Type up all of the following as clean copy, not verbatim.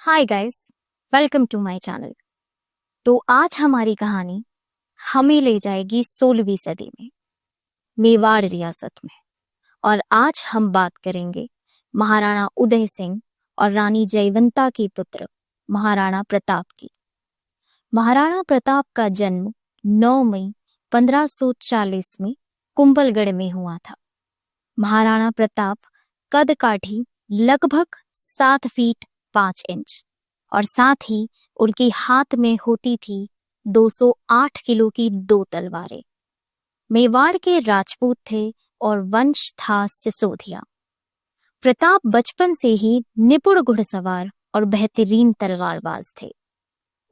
Hi guys, welcome to my channel. तो आज हमारी कहानी हमें ले जाएगी 16वीं सदी में, मेवाड़ रियासत में। और आज हम बात करेंगे महाराणा उदय सिंह और रानी जयवंता के पुत्र महाराणा प्रताप की। महाराणा प्रताप का जन्म 9 मई 1540 में कुंभलगढ़ में हुआ था। महाराणा प्रताप कद काठी लगभग 7 फीट 5 इंच और साथ ही उनके हाथ में होती थी 208 किलो की 2 तलवारें। मेवाड़ के राजपूत थे और वंश था सिसोदिया। प्रताप बचपन से ही निपुण घुड़सवार और बेहतरीन तलवारबाज थे।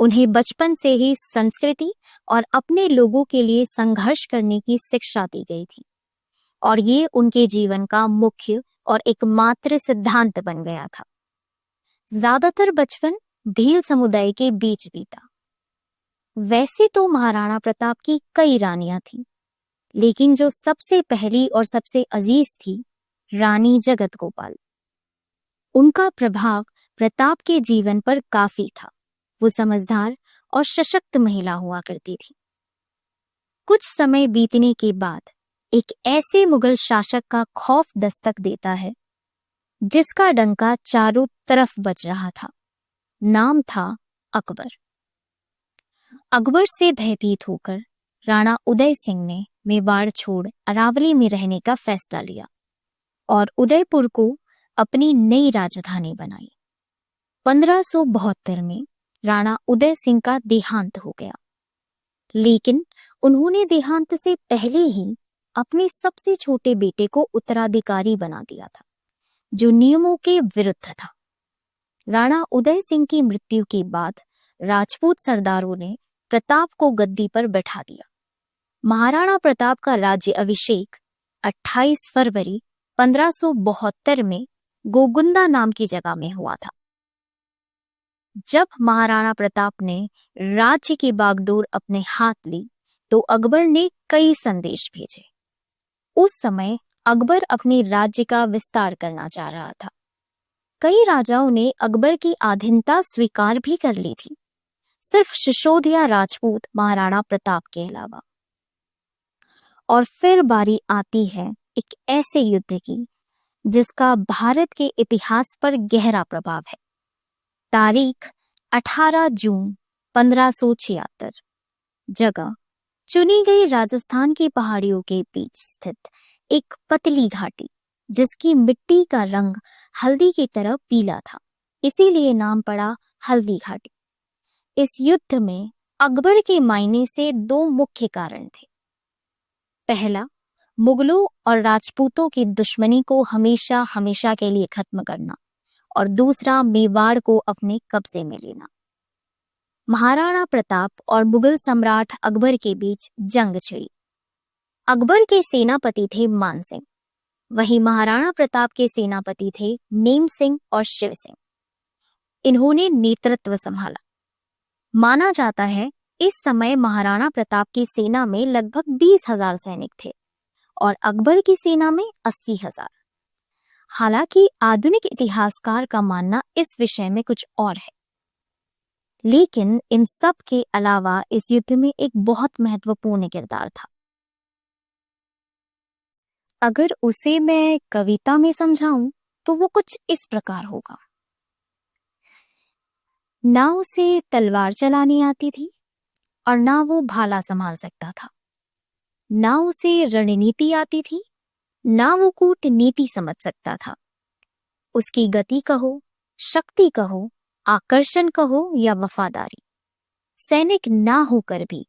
उन्हें बचपन से ही संस्कृति और अपने लोगों के लिए संघर्ष करने की शिक्षा दी गई थी और ये उनके जीवन का मुख्य और एकमात्र सिद्धांत बन गया था। ज्यादातर बचपन भील समुदाय के बीच बीता। वैसे तो महाराणा प्रताप की कई रानियां थीं, लेकिन जो सबसे पहली और सबसे अजीज थी, रानी जगत गोपाल। उनका प्रभाव प्रताप के जीवन पर काफी था। वो समझदार और सशक्त महिला हुआ करती थी। कुछ समय बीतने के बाद एक ऐसे मुगल शासक का खौफ दस्तक देता है जिसका डंका चारों तरफ बज रहा था। नाम था अकबर। अकबर से भयभीत होकर राणा उदय सिंह ने मेवाड़ छोड़ अरावली में रहने का फैसला लिया और उदयपुर को अपनी नई राजधानी बनाई। 1572 में राणा उदय सिंह का देहांत हो गया, लेकिन उन्होंने देहांत से पहले ही अपने सबसे छोटे बेटे को उत्तराधिकारी बना दिया था, जो नियमों के विरुद्ध था। राणा उदय सिंह की मृत्यु के बाद राजपूत सरदारों ने प्रताप को गद्दी पर बैठा दिया। महाराणा प्रताप का राज्य अभिषेक 28 फरवरी 1572 में गोगुंदा नाम की जगह में हुआ था। जब महाराणा प्रताप ने राज्य की बागडोर अपने हाथ ली तो अकबर ने कई संदेश भेजे। उस समय अकबर अपने राज्य का विस्तार करना चाह रहा था। कई राजाओं ने अकबर की अधीनता स्वीकार भी कर ली थी, सिर्फ सिसोदिया राजपूत महाराणा प्रताप के अलावा। और फिर बारी आती है एक ऐसे युद्ध की जिसका भारत के इतिहास पर गहरा प्रभाव है। तारीख 18 जून 1576। जगह चुनी गई राजस्थान की पहाड़ियों के बीच स्थित एक पतली घाटी, जिसकी मिट्टी का रंग हल्दी की तरह पीला था, इसीलिए नाम पड़ा हल्दी घाटी। इस युद्ध में अकबर के मायने से 2 मुख्य कारण थे। पहला, मुगलों और राजपूतों की दुश्मनी को हमेशा हमेशा के लिए खत्म करना, और दूसरा, मेवाड़ को अपने कब्जे में लेना। महाराणा प्रताप और मुगल सम्राट अकबर के बीच जंग छिड़ी। अकबर के सेनापति थे मान सिंह, वहीं महाराणा प्रताप के सेनापति थे नेम सिंह और शिव सिंह। इन्होंने नेतृत्व संभाला। माना जाता है इस समय महाराणा प्रताप की सेना में लगभग 20,000 सैनिक थे और अकबर की सेना में 80,000। हालांकि आधुनिक इतिहासकार का मानना इस विषय में कुछ और है, लेकिन इन सब के अलावा इस युद्ध में एक बहुत महत्वपूर्ण किरदार था। अगर उसे मैं कविता में समझाऊं तो वो कुछ इस प्रकार होगा। ना उसे तलवार चलानी आती थी और ना वो भाला संभाल सकता था। ना उसे रणनीति आती थी, ना वो कूटनीति समझ सकता था। उसकी गति कहो, शक्ति कहो, आकर्षण कहो या वफादारी, सैनिक ना होकर भी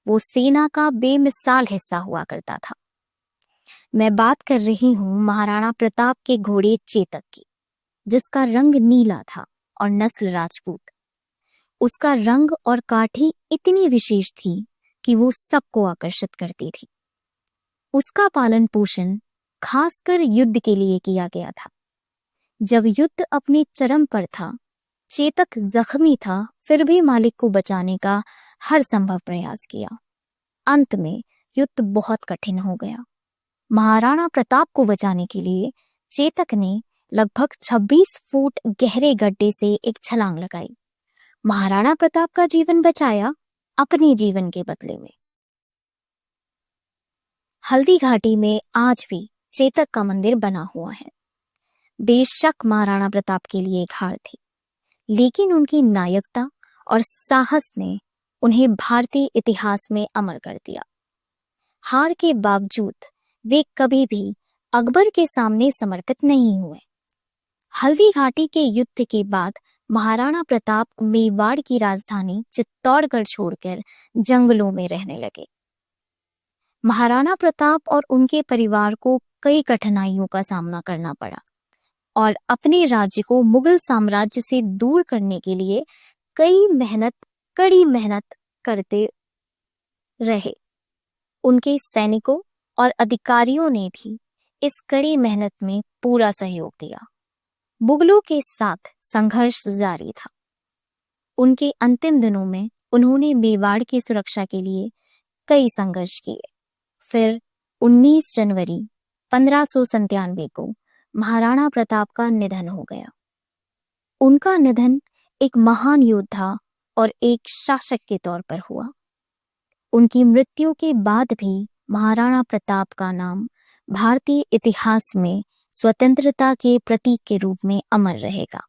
वो सेना का बेमिसाल हिस्सा हुआ करता था। मैं बात कर रही हूं महाराणा प्रताप के घोड़े चेतक की, जिसका रंग नीला था और नस्ल राजपूत। उसका रंग और काठी इतनी विशेष थी कि वो सबको आकर्षित करती थी। उसका पालन पोषण खासकर युद्ध के लिए किया गया था। जब युद्ध अपने चरम पर था, चेतक जख्मी था, फिर भी मालिक को बचाने का हर संभव प्रयास किया। अंत में युद्ध बहुत कठिन हो गया। महाराणा प्रताप को बचाने के लिए चेतक ने लगभग 26 फुट गहरे गड्ढे से एक छलांग लगाई। महाराणा प्रताप का जीवन बचाया अपने जीवन के बदले में। हल्दी घाटी में आज भी चेतक का मंदिर बना हुआ है। बेशक महाराणा प्रताप के लिए एक हार थी, लेकिन उनकी नायकता और साहस ने उन्हें भारतीय इतिहास में अमर कर दिया। हार के बावजूद वे कभी भी अकबर के सामने समर्पित नहीं हुए। हल्दी घाटी के युद्ध के बाद महाराणा प्रताप मेवाड़ की राजधानी चित्तौड़गढ़ छोड़कर जंगलों में रहने लगे। महाराणा प्रताप और उनके परिवार को कई कठिनाइयों का सामना करना पड़ा और अपने राज्य को मुगल साम्राज्य से दूर करने के लिए कड़ी मेहनत करते रहे। उनके सैनिकों और अधिकारियों ने भी इस कड़ी मेहनत में पूरा सहयोग दिया। मुगलों के साथ संघर्ष जारी था। उनके अंतिम दिनों में उन्होंने मेवाड़ की सुरक्षा के लिए कई संघर्ष किए। फिर 19 जनवरी 1597 को महाराणा प्रताप का निधन हो गया। उनका निधन एक महान योद्धा और एक शासक के तौर पर हुआ। उनकी मृत्यु के बाद भी महाराणा प्रताप का नाम भारतीय इतिहास में स्वतंत्रता के प्रतीक के रूप में अमर रहेगा।